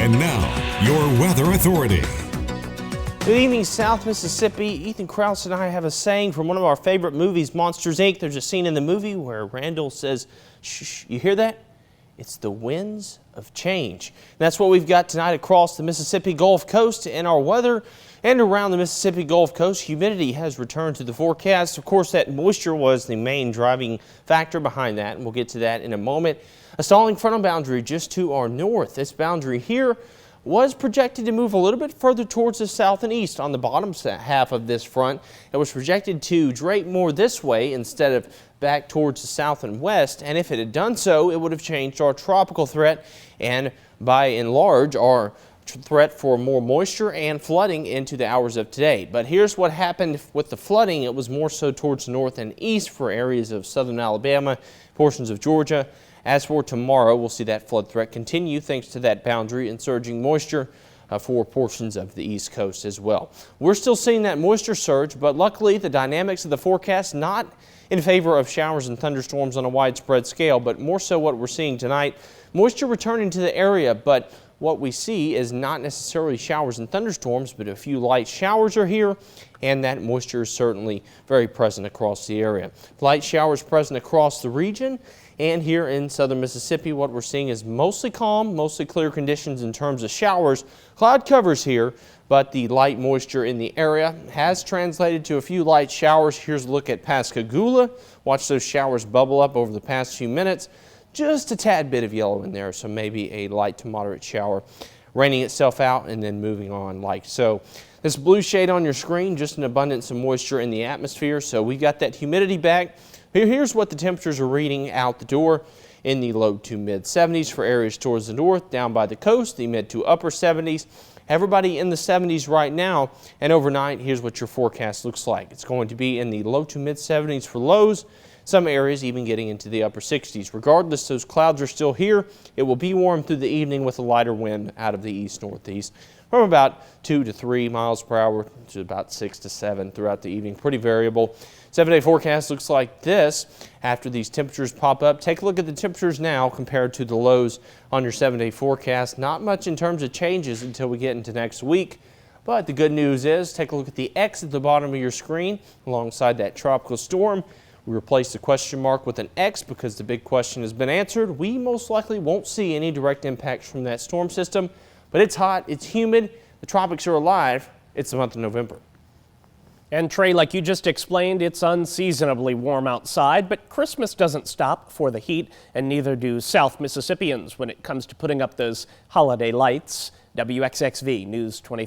And now, your weather authority. Good evening, South Mississippi. Ethan Krause and I have a saying from one of our favorite movies, Monsters, Inc. There's a scene in the movie where Randall says, shh, you hear that? It's the winds of change. And that's what we've got tonight across the Mississippi Gulf Coast in our weather. And around the Mississippi Gulf Coast, humidity has returned to the forecast. Of course, that moisture was the main driving factor behind that, and we'll get to that in a moment. A stalling frontal boundary just to our north. This boundary here was projected to move a little bit further towards the south and east on the bottom half of this front. It was projected to drape more this way instead of back towards the south and west, and if it had done so, it would have changed our tropical threat and by and large our threat for more moisture and flooding into the hours of today. But here's what happened with the flooding. It was more so towards the north and east for areas of southern Alabama, portions of Georgia. As for tomorrow, we'll see that flood threat continue thanks to that boundary and surging moisture for portions of the East Coast as well. We're still seeing that moisture surge, but luckily the dynamics of the forecast not in favor of showers and thunderstorms on a widespread scale, but more so what we're seeing tonight. Moisture returning to the area, but what we see is not necessarily showers and thunderstorms, but a few light showers are here, and that moisture is certainly very present across the area. Light showers present across the region, and here in southern Mississippi, what we're seeing is mostly calm, mostly clear conditions in terms of showers. Cloud covers here, but the light moisture in the area has translated to a few light showers. Here's a look at Pascagoula. Watch those showers bubble up over the past few minutes. Just a tad bit of yellow in there, so maybe a light to moderate shower raining itself out and then moving on like so. This blue shade on your screen, just an abundance of moisture in the atmosphere, so we got that humidity back. Here's what the temperatures are reading out the door in the low to mid 70s for areas towards the north, down by the coast, the mid to upper 70s. Everybody in the 70s right now, and overnight, here's what your forecast looks like. It's going to be in the low to mid 70s for lows. Some areas even getting into the upper 60s. Regardless, those clouds are still here. It will be warm through the evening with a lighter wind out of the east-northeast from about 2 to 3 miles per hour to about 6 to 7 throughout the evening. Pretty variable. 7-day forecast looks like this after these temperatures pop up. Take a look at the temperatures now compared to the lows on your 7-day forecast. Not much in terms of changes until we get into next week. But the good news is, take a look at the X at the bottom of your screen alongside that tropical storm. We replaced the question mark with an X because the big question has been answered. We most likely won't see any direct impacts from that storm system, but it's hot, it's humid, the tropics are alive. It's the month of November. And Trey, like you just explained, it's unseasonably warm outside, but Christmas doesn't stop for the heat, and neither do South Mississippians when it comes to putting up those holiday lights. WXXV News 24.